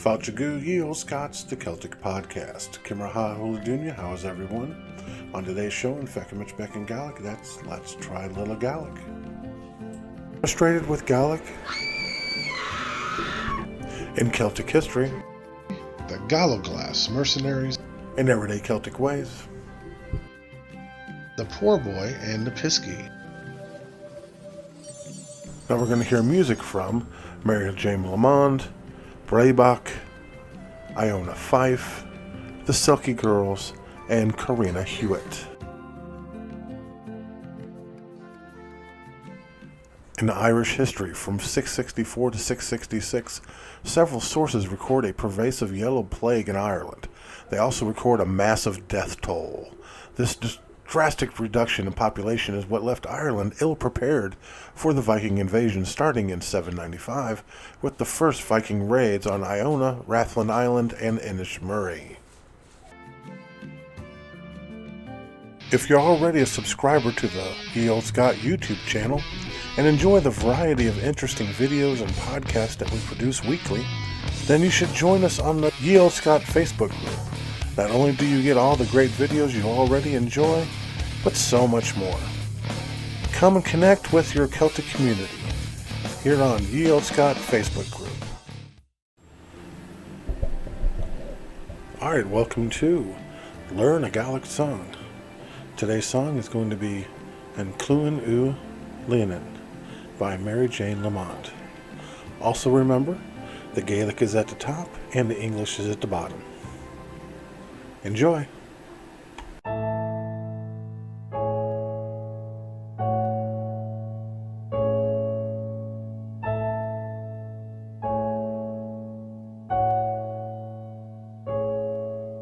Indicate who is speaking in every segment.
Speaker 1: Feuchamaich ye Olde Scot the Celtic podcast. Kimraha Huladunya, how is everyone? On today's show in Feuchamaich Beagan Gaidhlig, that's Let's Try Little Gaelic. Illustrated with Gaelic in Celtic history,
Speaker 2: the Gallowglas, mercenaries,
Speaker 1: in everyday Celtic ways,
Speaker 2: the poor boy and the piskie.
Speaker 1: Now we're going to hear music from Mary Jane Lamond, Braybach, Iona Fife, the Silky Girls, and Karina Hewitt. In Irish history, from 664 to 666, several sources record a pervasive yellow plague in Ireland. They also record a massive death toll. This drastic reduction in population is what left Ireland ill-prepared for the Viking invasion starting in 795 with the first Viking raids on Iona, Rathlin Island, and Inishmurray. If you're already a subscriber to the Ye Olde Scot YouTube channel and enjoy the variety of interesting videos and podcasts that we produce weekly, then you should join us on the Ye Olde Scot Facebook group. Not only do you get all the great videos you already enjoy, but so much more. Come and connect with your Celtic community here on Ye Olde Scot Facebook group. Alright, welcome to Learn a Gaelic Song. Today's song is going to be An Cluan U Leanan by Mary Jane Lamond. Also remember, the Gaelic is at the top and the English is at the bottom. Enjoy!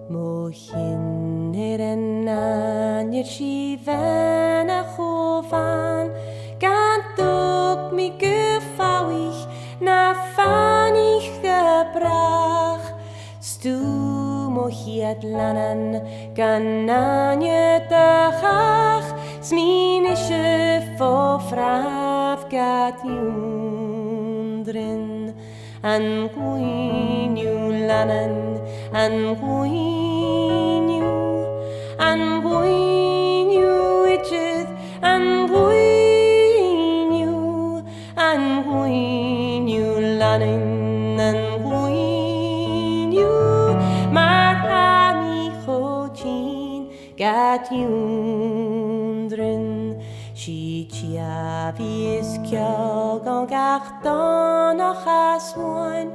Speaker 3: Mohin an anir si ven a chofan gan dwg mi gyffawich na fanich gebrach stw mohiad lanan gan anir dachach smin ishe fo fraf gad yundrin an gwynw lanan an gwynw ichyd an gwynw lanan an gwynw mar hami chodin gad yundrin si tiavis kiog an gachtan a chaswain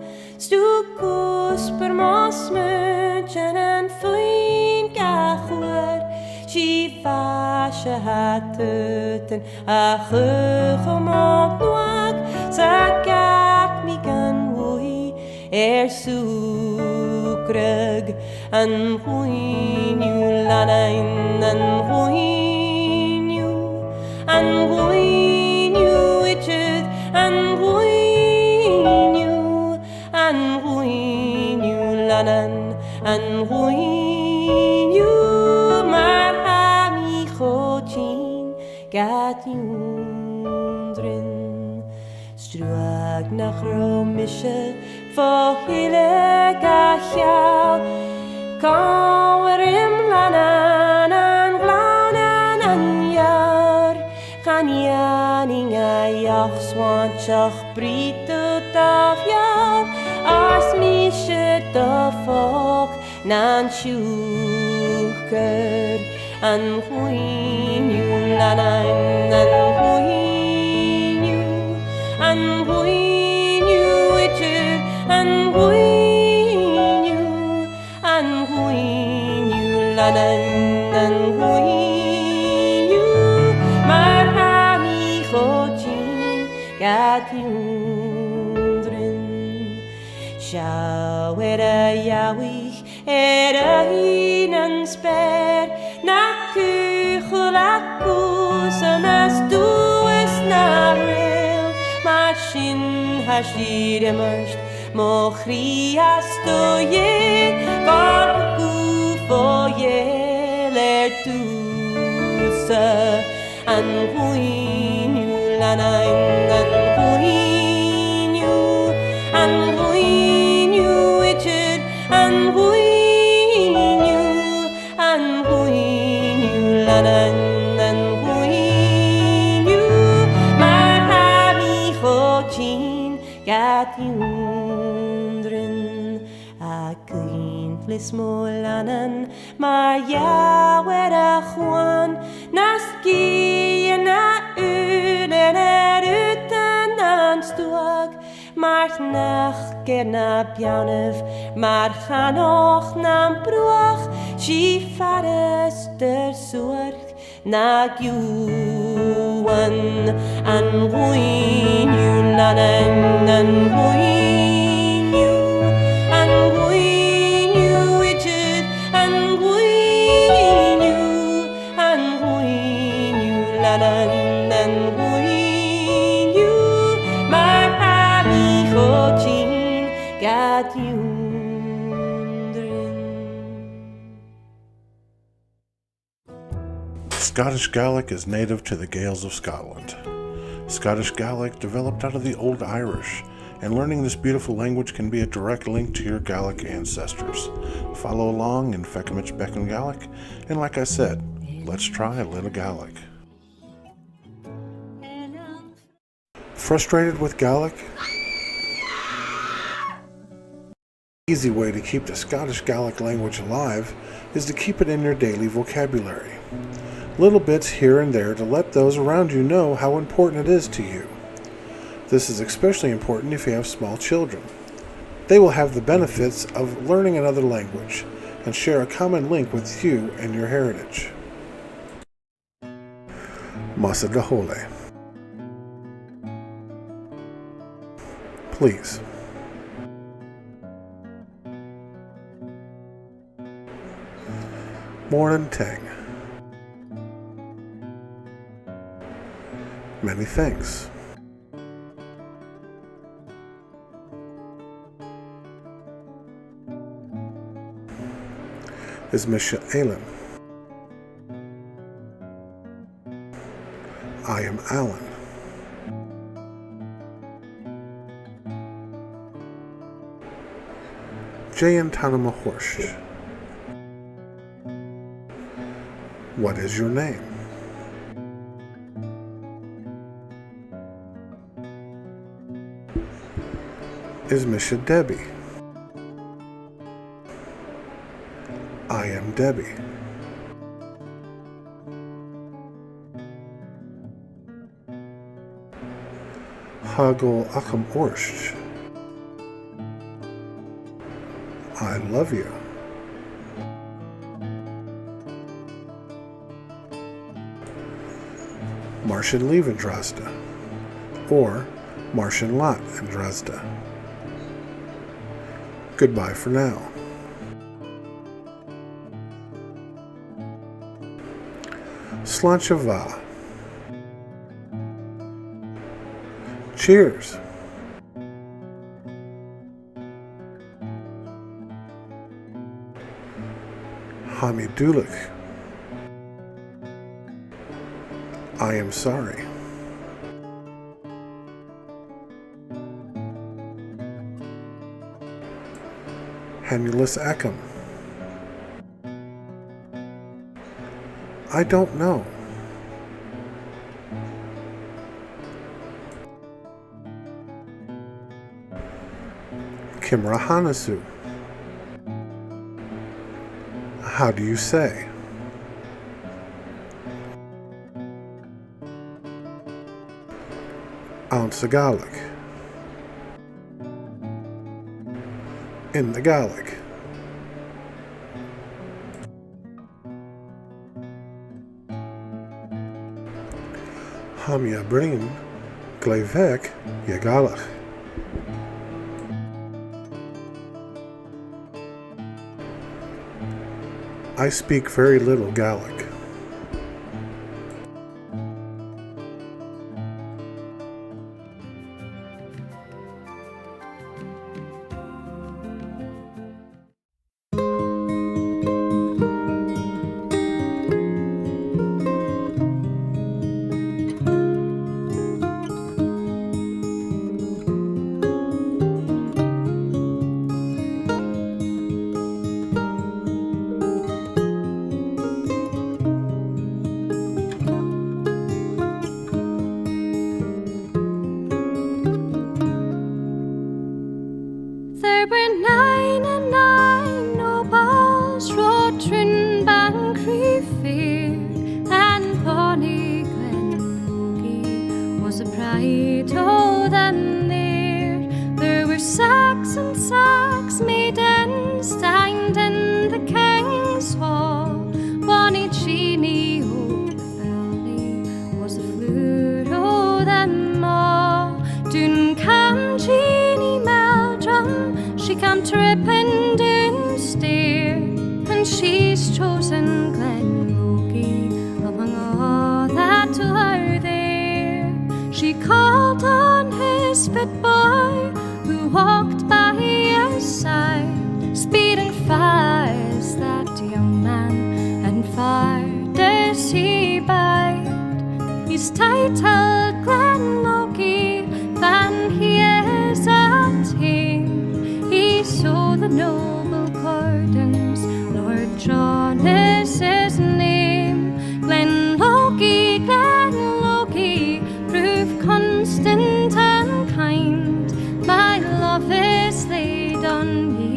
Speaker 3: Stúkus per mas mutjen en fuin gachwer Si fashe hatuten a chugomot noag Sa gach mi gan wui sukrug An huinu lanain an huinu itchud an lanan an gwynw mar hami chodin gad yundrin Struag nach romische fo hile gachiaw Kawer im lanan an glaunan an jar Chanianing a jach swantjach britut af jar Ars mishe da fog nan shuker an gwynw lanan an gwynw itchyd an gwynw lanan an gwynw mar hami chodin gad Sjauwer a jawich a hin an sper Na kuchel a kus am as dues na ril Mar sin has dir immersed mo chri as do je Var guf o je tusa An gwynw lanain an gwynw Lis Molanen, maar Yahweh de Juan, Naski na Ulen uten aan stoak, maar nacht na Pianef, maar ga nog na Broach, Schifares der Zorg, na Juan, en Ruin, Julanen, en Ruin, en Ruin, Richard, en Ruin, en Ruin, Julanen, en Ruin, maar Abi Hochin, Gat
Speaker 1: Scottish Gaelic is native to the Gaels of Scotland. Scottish Gaelic developed out of the Old Irish, and learning this beautiful language can be a direct link to your Gaelic ancestors. Follow along in Feuchamaich Beagan Gaidhlig, and like I said, let's try a little Gaelic. Frustrated with Gaelic? The easy way to keep the Scottish Gaelic language alive is to keep it in your daily vocabulary. Little bits here and there to let those around you know how important it is to you. This is especially important if you have small children. They will have the benefits of learning another language and share a common link with you and your heritage. Masa Dahole. Please. Morning Tang. Many thanks. Is Misha Alan. I am Alan. Jayan Tanama Horst. What is your name? Is Misha Debbie? I am Debbie. Hagol Akam Orsh. I love you. Martian Leave in Drazda, or Martian Lot in Drazda. Goodbye for now. Slanchava. Cheers. Hamidulik. I am sorry. Hanulus Akam. I don't know. Kimra Hanasu. How do you say? Ounce Gaelic. In the Gaelic. Hamia Brin, Glevek, Yagalach. I speak very little Gaelic.
Speaker 3: There were 9 and 9, no
Speaker 4: Saxon Sax maidens dined in the King's Hall. Bonnie Jeannie O'Felny was the flute o' them all. Doon cam Jeannie Meldrum, she cam tripping down stair, and she's chosen Glenlogie among all that to her there. She called on his fit boy who walked by his side, speeding fast that young man, and far does he bide. He's titled Glenlogie, and he is a king. He saw the noble Gordons, Lord John is his name. Glenlogie, Glenlogie, prove constant and kind. My love is laid on ye,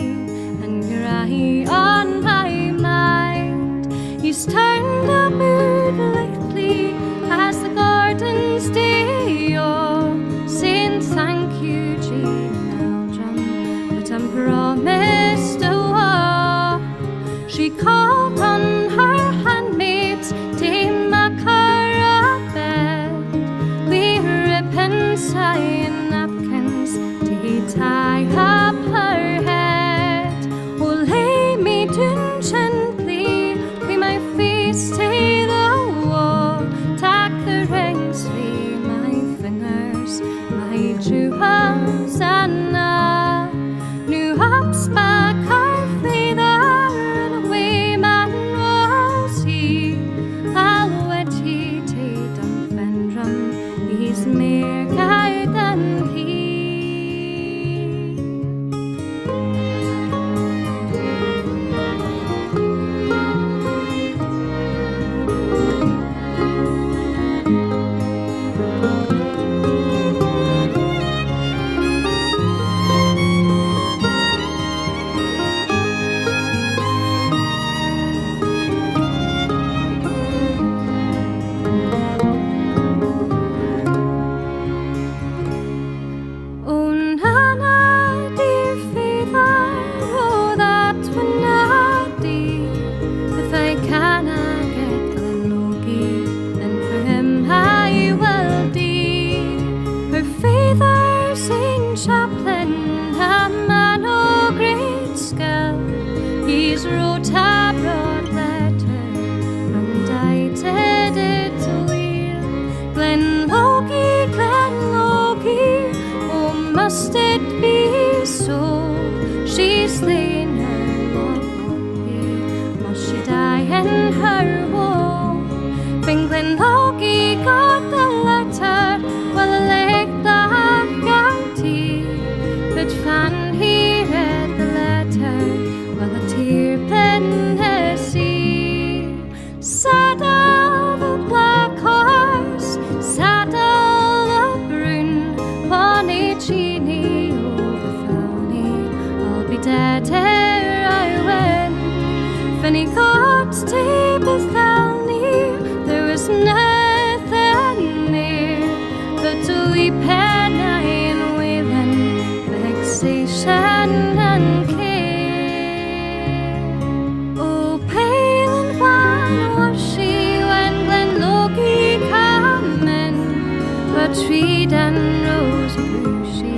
Speaker 4: and your eye on my mind. He's turned a mood lightly as the gardens day on, saying thank you, Jean Meldrum, but I'm promised a war. She called on her handmaids, Dame Macara bed, we ribbons, and napkins to tie up her head. Oh, lay me down gently, we my face to the wall. Tack the rings free my fingers, my jewels and new hops back her feather, and away man was he. I'll wed he to Dunfendrum, he's mair guide than he. Oh, Nana, dear father, oh, that would not do. If I cannot get Glenlogie, then for him I will do. Her father's in Chaplain, a man o' great skill. He's wrote a broad letter, and I did it weel. Glenlogie, Glenlogie, oh, must it be so? She's lain her love on you, must she die in her woe? When Glenlogie got the letter, well, I laid the guarantee. But fan he read the letter, well, a tear bled his sea. Saddle the black horse, saddle the broom, Bonnie Jeannie O'Felny, I'll be dead ere I win. When he got to Bethelny, there was nothing near but a wee penny and wailing, vexation and care. Oh, pale and wan was she when Glenlogie came in, but treed and rose grew she,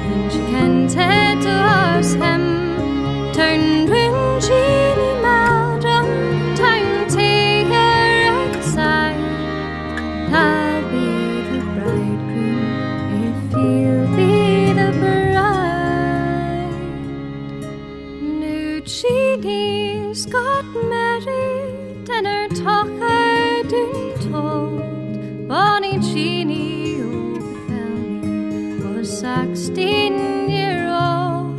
Speaker 4: and she canted towards him. Turned round Jeannie Meldrum, time to her right side. I'll be the bridegroom if you'll be the bride. New Jeannie's got married, and her talker done told. Bonnie Jeannie O'Felny was 16-year-old.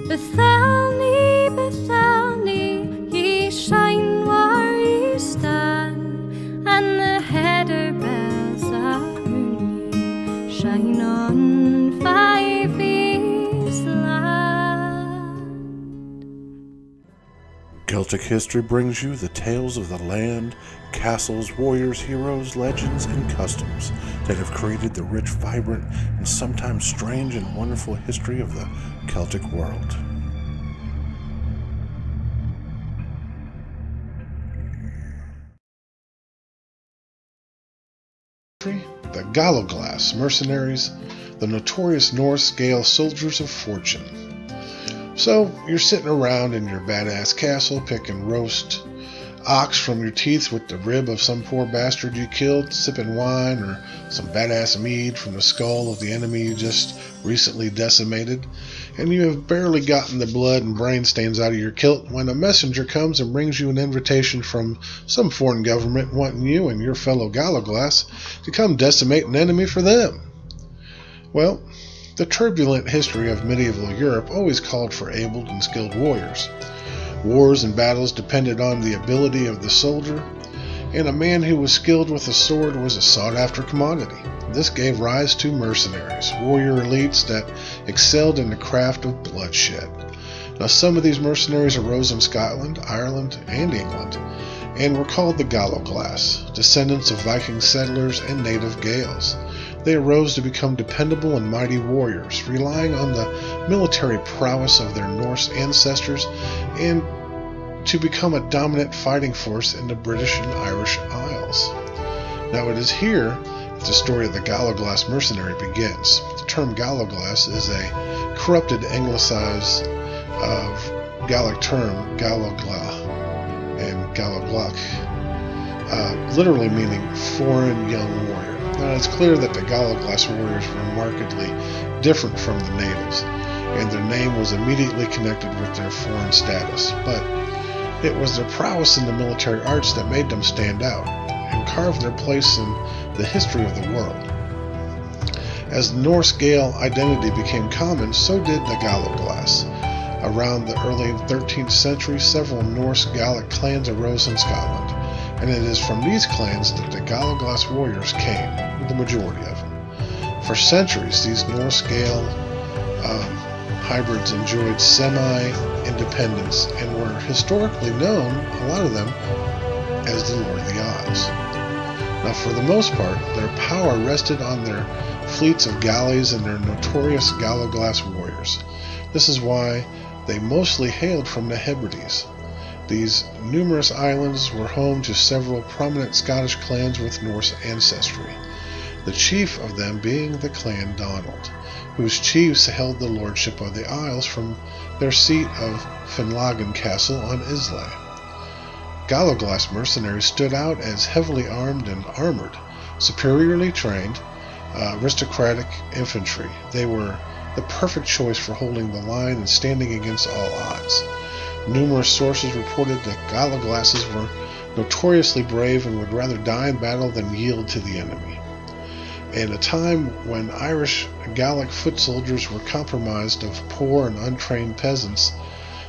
Speaker 4: Bethelny, Bethelny, ye shine where ye stand, and the header bells around ye shine on Five E's land.
Speaker 1: Celtic history brings you the tales of the land, castles, warriors, heroes, legends, and customs that have created the rich, vibrant, and sometimes strange and wonderful history of the Celtic world.
Speaker 2: The Gallowglas mercenaries, the notorious Norse Gael soldiers of fortune. So, you're sitting around in your badass castle picking roast ox from your teeth with the rib of some poor bastard you killed, sipping wine or some badass mead from the skull of the enemy you just recently decimated, and you have barely gotten the blood and brain stains out of your kilt when a messenger comes and brings you an invitation from some foreign government wanting you and your fellow Gallowglas to come decimate an enemy for them. Well, the turbulent history of medieval Europe always called for able and skilled warriors. Wars and battles depended on the ability of the soldier, and a man who was skilled with a sword was a sought-after commodity. This gave rise to mercenaries, warrior elites that excelled in the craft of bloodshed. Now, some of these mercenaries arose in Scotland, Ireland, and England, and were called the Gallowglas, descendants of Viking settlers and native Gaels. They arose to become dependable and mighty warriors, relying on the military prowess of their Norse ancestors and to become a dominant fighting force in the British and Irish Isles. Now it is here that the story of the Gallowglas mercenary begins. The term Gallowglas is a corrupted anglicized of Gaelic term Gallowglas and Gallowglach, literally meaning foreign young warrior. Now, it's clear that the Gallowglas warriors were markedly different from the natives, and their name was immediately connected with their foreign status. But it was their prowess in the military arts that made them stand out and carve their place in the history of the world. As the Norse Gael identity became common, so did the Gallowglas. Around the early 13th century, several Norse Gaelic clans arose in Scotland, and it is from these clans that the Gallowglas warriors came, the majority of them. For centuries, these Norse Gael hybrids enjoyed semi-independence and were historically known, a lot of them, as the Lord of the Isles. Now, for the most part, their power rested on their fleets of galleys and their notorious Gallowglas warriors. This is why they mostly hailed from the Hebrides. These numerous islands were home to several prominent Scottish clans with Norse ancestry, the chief of them being the Clan Donald, whose chiefs held the lordship of the Isles from their seat of Finlagan Castle on Islay. Gallowglas mercenaries stood out as heavily armed and armored, superiorly trained, aristocratic infantry. They were the perfect choice for holding the line and standing against all odds. Numerous sources reported that Gallowglasses were notoriously brave and would rather die in battle than yield to the enemy. In a time when Irish Gaelic foot soldiers were compromised of poor and untrained peasants,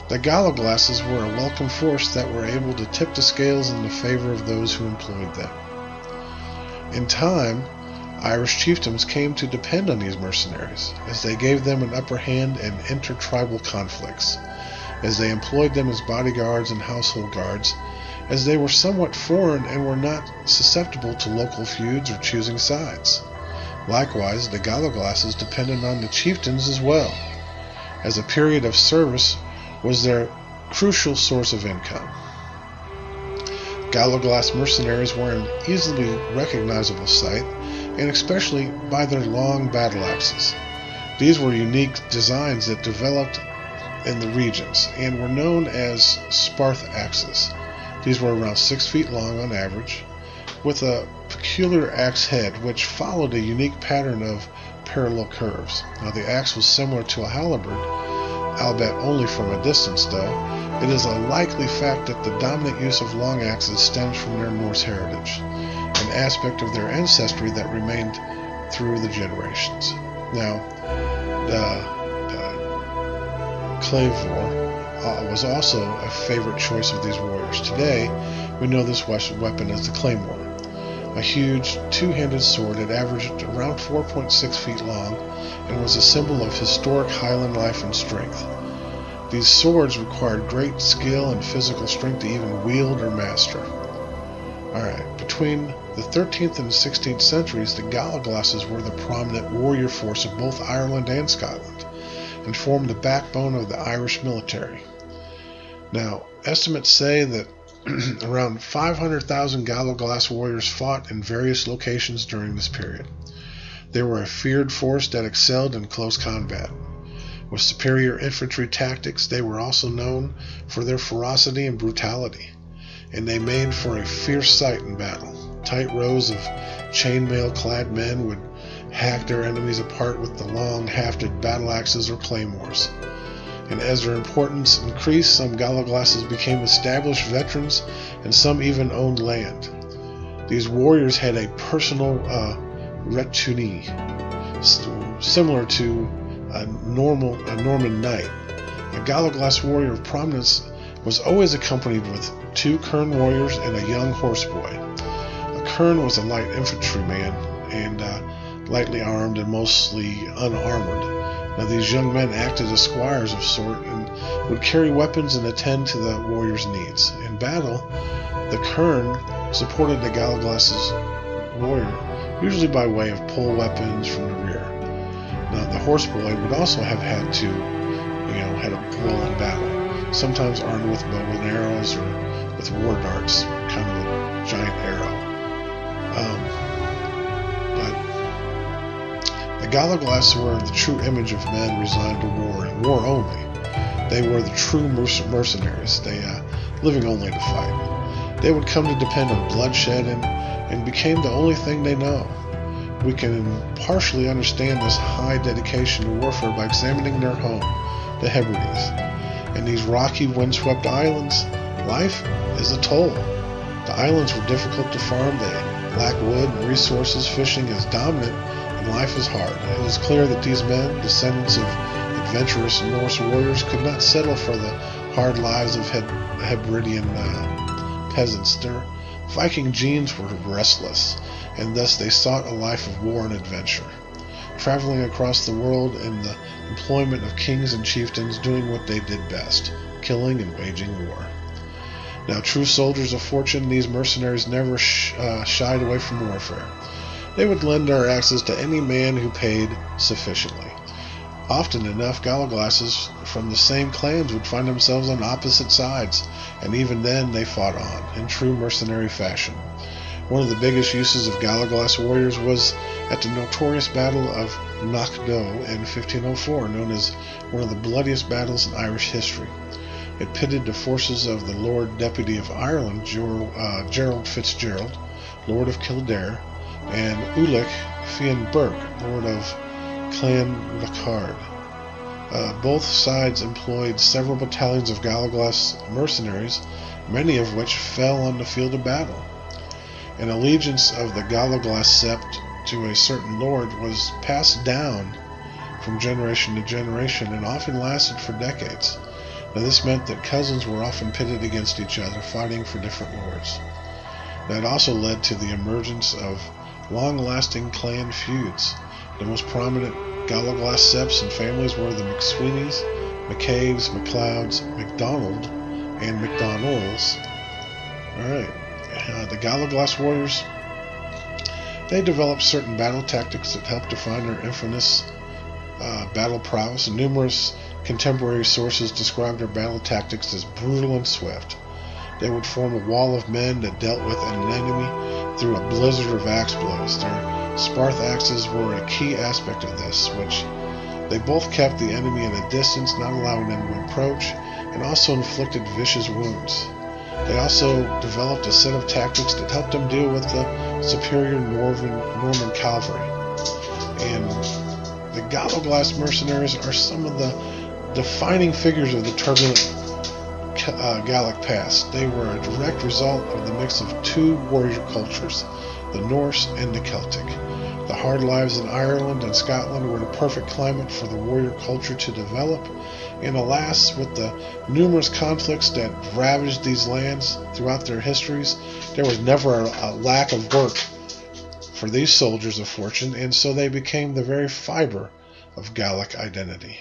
Speaker 2: the Gallowglasses were a welcome force that were able to tip the scales in the favor of those who employed them. In time, Irish chieftains came to depend on these mercenaries, as they gave them an upper hand in intertribal conflicts, as they employed them as bodyguards and household guards, as they were somewhat foreign and were not susceptible to local feuds or choosing sides. Likewise, the Gallowglasses depended on the chieftains as well, as a period of service was their crucial source of income. Gallowglas mercenaries were an easily recognizable sight, and especially by their long battle axes. These were unique designs that developed in the regions and were known as Sparth axes. These were around 6 feet long on average, with a peculiar axe head which followed a unique pattern of parallel curves. Now, the axe was similar to a halberd, albeit only from a distance though. It is a likely fact that the dominant use of long axes stems from their Norse heritage, an aspect of their ancestry that remained through the generations. Now, the claymore was also a favorite choice of these warriors. Today, we know this weapon as the claymore, a huge two-handed sword that averaged around 4.6 feet long and was a symbol of historic Highland life and strength. These swords required great skill and physical strength to even wield or master. Alright, between the 13th and 16th centuries, the Gallowglases were the prominent warrior force of both Ireland and Scotland, and formed the backbone of the Irish military. Now, estimates say that around 500,000 Gallowglas warriors fought in various locations during this period. They were a feared force that excelled in close combat. With superior infantry tactics, they were also known for their ferocity and brutality, and they made for a fierce sight in battle. Tight rows of chainmail-clad men would hack their enemies apart with the long, hafted battle axes or claymores. And as their importance increased, some Gallowglases became established veterans, and some even owned land. These warriors had a personal retinue, similar to a Norman knight. A Gallowglas warrior of prominence was always accompanied with 2 kern warriors and a young horseboy. A kern was a light infantryman and lightly armed and mostly unarmored. Now these young men acted as squires of sort and would carry weapons and attend to the warriors' needs. In battle, the kern supported the Gallowglas's warrior, usually by way of pole weapons from the rear. Now the horseboy would also have had to, had a role in battle, sometimes armed with bow and arrows or with war darts, kind of a giant arrow. But the Gallowglas were the true image of men resigned to war and war only. They were the true mercenaries, living only to fight. They would come to depend on bloodshed and became the only thing they know. We can partially understand this high dedication to warfare by examining their home, the Hebrides. In these rocky, windswept islands, life is a toll. The islands were difficult to farm, they lacked wood and resources, fishing is dominant, and life is hard. It was clear that these men, descendants of adventurous Norse warriors, could not settle for the hard lives of Hebridean peasants. Their Viking genes were restless, and thus they sought a life of war and adventure, traveling across the world in the employment of kings and chieftains, doing what they did best, killing and waging war. Now, true soldiers of fortune, these mercenaries never shied away from warfare. They would lend their axes to any man who paid sufficiently. Often enough, Gallowglases from the same clans would find themselves on opposite sides, and even then they fought on, in true mercenary fashion. One of the biggest uses of Gallowglas warriors was at the notorious Battle of Knockdoe in 1504, known as one of the bloodiest battles in Irish history. It pitted the forces of the Lord Deputy of Ireland, Gerald Fitzgerald, Lord of Kildare, and Ulick Fian Burke, Lord of Clanrickarde. Both sides employed several battalions of Gallowglas mercenaries, many of which fell on the field of battle. An allegiance of the Gallowglas sept to a certain lord was passed down from generation to generation and often lasted for decades. Now this meant that cousins were often pitted against each other, fighting for different lords. That also led to the emergence of long-lasting clan feuds. The most prominent Gallowglas septs and families were the McSweeneys, McCaves, McLeods, McDonald, and McDonalds. Alright. The Gallowglas warriors, they developed certain battle tactics that helped define their infamous battle prowess, and numerous contemporary sources describe their battle tactics as brutal and swift. They would form a wall of men that dealt with an enemy through a blizzard of axe blows. Their Sparth axes were a key aspect of this, which they both kept the enemy at a distance, not allowing them to approach, and also inflicted vicious wounds. They also developed a set of tactics that helped them deal with the superior Norman cavalry. And the Gallowglas mercenaries are some of the defining figures of the turbulent Gaelic past. They were a direct result of the mix of two warrior cultures, the Norse and the Celtic. The hard lives in Ireland and Scotland were the perfect climate for the warrior culture to develop, and alas, with the numerous conflicts that ravaged these lands throughout their histories, there was never a lack of work for these soldiers of fortune, and so they became the very fiber of Gaelic identity.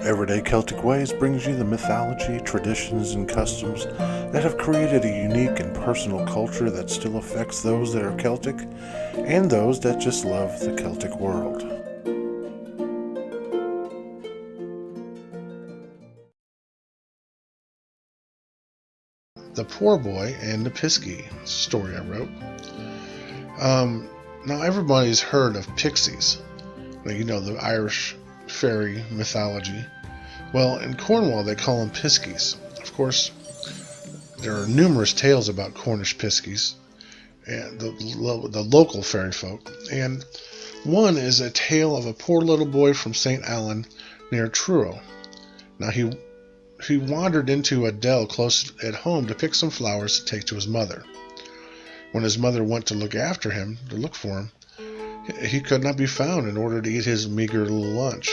Speaker 1: Everyday Celtic Ways brings you the mythology, traditions, and customs that have created a unique and personal culture that still affects those that are Celtic and those that just love the Celtic world.
Speaker 2: The Poor Boy and the Piskie story I wrote. Now everybody's heard of pixies. You know, the Irish fairy mythology. Well, in Cornwall they call them piskies. Of course, there are numerous tales about Cornish piskies and the local fairy folk. And one is a tale of a poor little boy from St. Allen near Truro. Now he wandered into a dell close at home to pick some flowers to take to his mother. When his mother went to look for him, he could not be found in order to eat his meager little lunch.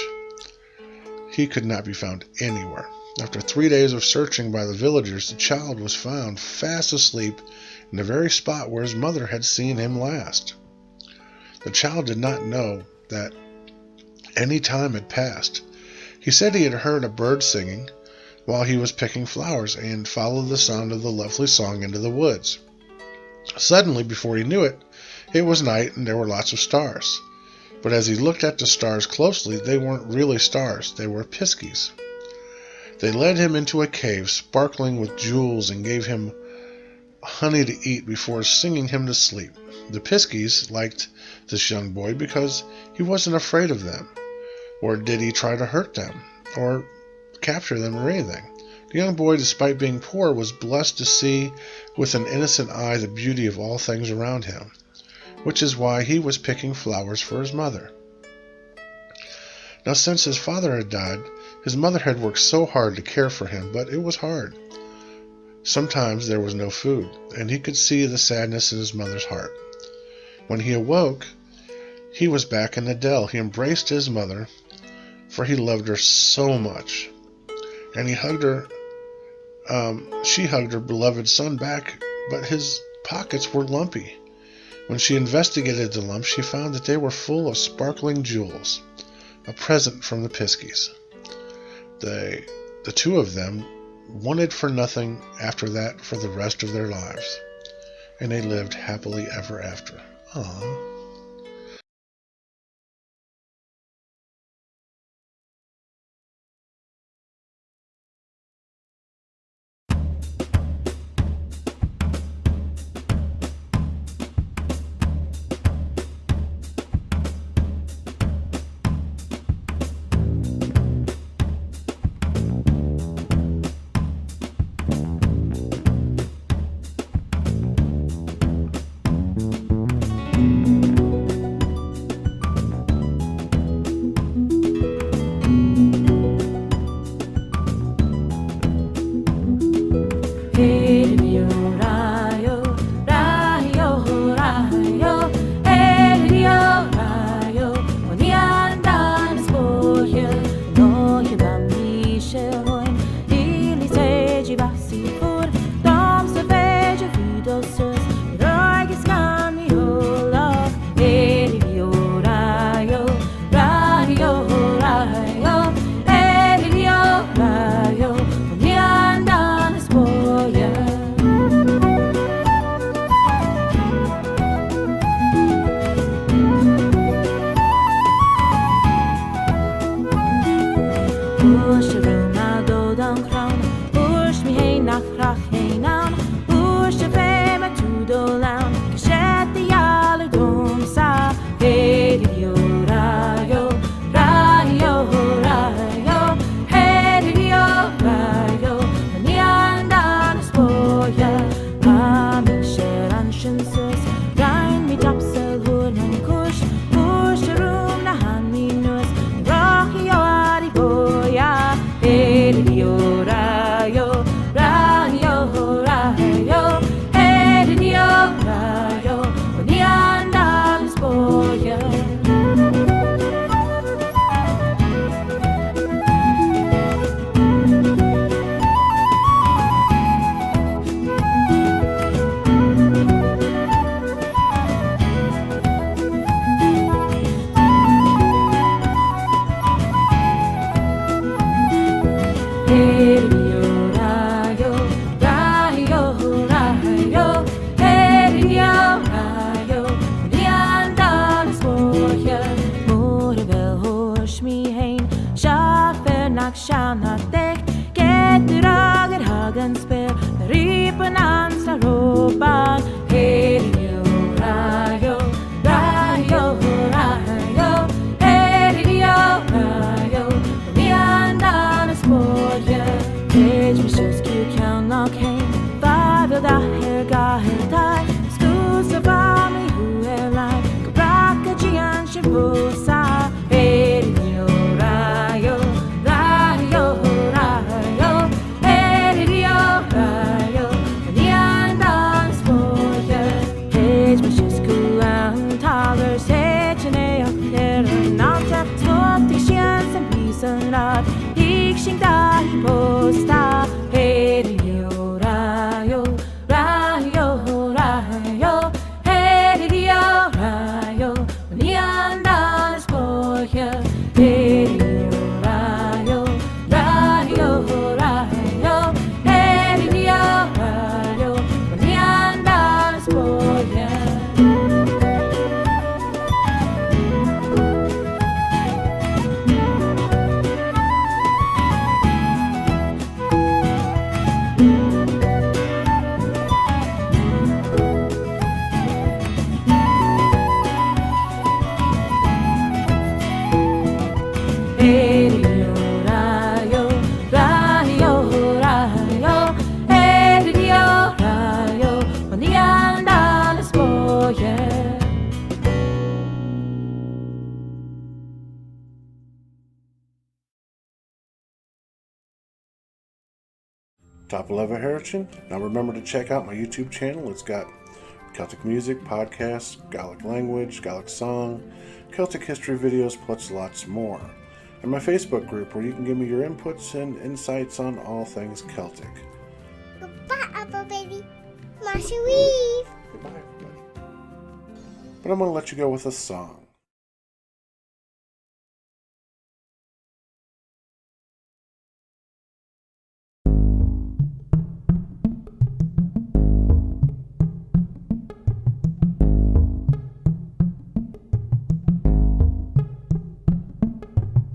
Speaker 2: He could not be found anywhere. After 3 days of searching by the villagers, the child was found fast asleep in the very spot where his mother had seen him last. The child did not know that any time had passed. He said he had heard a bird singing while he was picking flowers and followed the sound of the lovely song into the woods. Suddenly, before he knew it, it was night and there were lots of stars. But as he looked at the stars closely, they weren't really stars, they were piskies. They led him into a cave sparkling with jewels and gave him honey to eat before singing him to sleep. The piskies liked this young boy because he wasn't afraid of them, or did he try to hurt them, or capture them or anything. The young boy, despite being poor, was blessed to see with an innocent eye the beauty of all things around him, which is why he was picking flowers for his mother. Now, since his father had died, his mother had worked so hard to care for him, but it was hard. Sometimes there was no food, and he could see the sadness in his mother's heart. When he awoke, he was back in the dell. He embraced his mother, for he loved her so much, and he hugged her. She hugged her beloved son back, but his pockets were lumpy. When she investigated the lumps, she found that they were full of sparkling jewels, a present from the piskies. The two of them wanted for nothing after that for the rest of their lives, and they lived happily ever after. Aww.
Speaker 3: posa, Erio, Rayo, Rayo, Rayo, Erio, Rayo, Niandas Boya, Hejmashku and Taller, Sechene, not at 20 shares and peace and not, Ixing da posta, Erio, Rayo, Rayo, Rayo, Erio, Rayo, Niandas Boya, Erio, Rayo, Rayo, Rayo, Erio, Rayo, Niandas Boya. Erio, Rayo, Rayo, Rayo, Erio, Rayo, Niandas Boya.
Speaker 1: Top 11 Heritage. Now remember to check out my YouTube channel. It's got Celtic music, podcasts, Gaelic language, Gaelic song, Celtic history videos, plus lots more. And my Facebook group where you can give me your inputs and insights on all things Celtic.
Speaker 5: Goodbye, Apple Baby. Masha Weave.
Speaker 1: Goodbye, everybody. But I'm going to let you go with a song.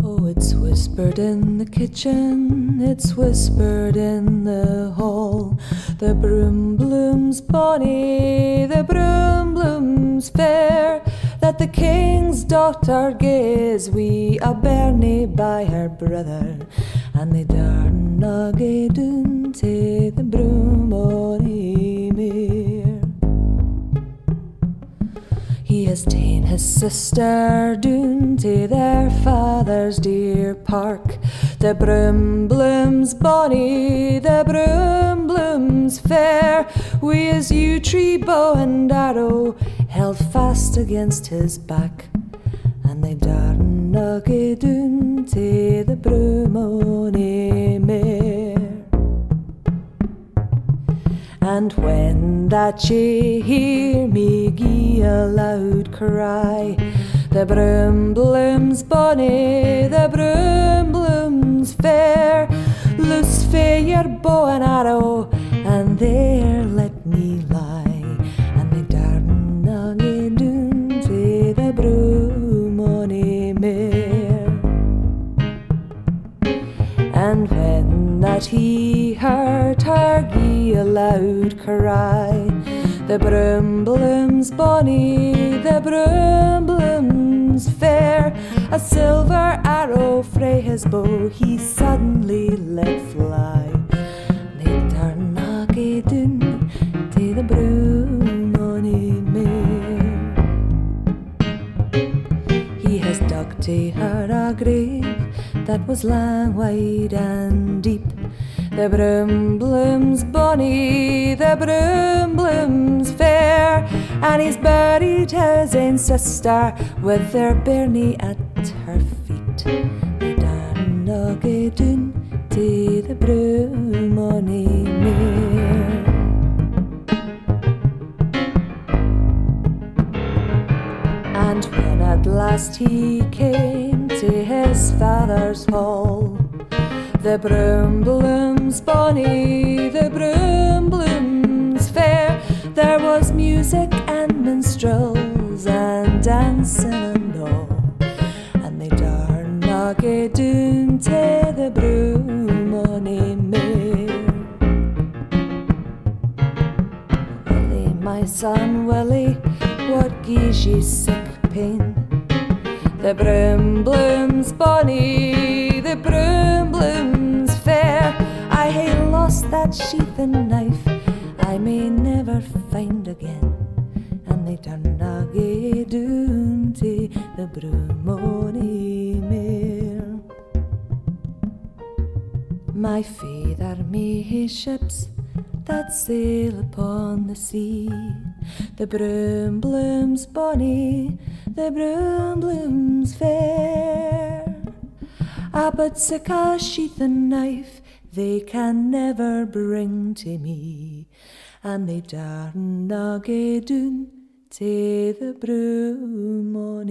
Speaker 3: Oh, it's whispered in the kitchen, it's whispered in the hall. The broom blooms bonny, the broom blooms fair, that the king's daughter gaes we a bairnie by her brother, and they darna gae doon to the broom bonny mere. He has ta'en his sister doon to their father's dear park. The broom blooms bonny, the broom blooms fair, wi' his yew tree bow and arrow held fast against his back. And they darna gae doon to the broom ony mere. And when that ye hear me gie a loud cry, the broom blooms bonny, the broom blooms fair, loose fae your bow and arrow, and there let me lie. And they darna gae doon to the broom ony mere. And when that he heard her gie a loud cry, the broom blooms bonny, the broom blooms fair, a silver arrow frae his bow he suddenly let fly. They darna gae doon to the broom ony mere. He has dug to her a grave that was lang, wide and deep. The broom blooms bonny, the broom blooms fair, and he's buried his ain sister with their bairnie at her feet. They darna gae doon to the broom ony mere. And when at last he came to his father's hall, the broom blooms bonny, the broom blooms fair, there was music and minstrels and dancing and all. And they darna gae doon to the broom ony mere. Willie, my son Willie, what gies ye sick pain? The broom blooms bonny, the broom blooms fair, I hae lost that sheath and knife I may never find again. And they darna gae doon to to the broom on mere. My faith are me ships that sail upon the sea. The broom blooms bonny, the broom blooms fair. But sic a sheath and knife they can never bring to me, and they darna gae doon to the broom on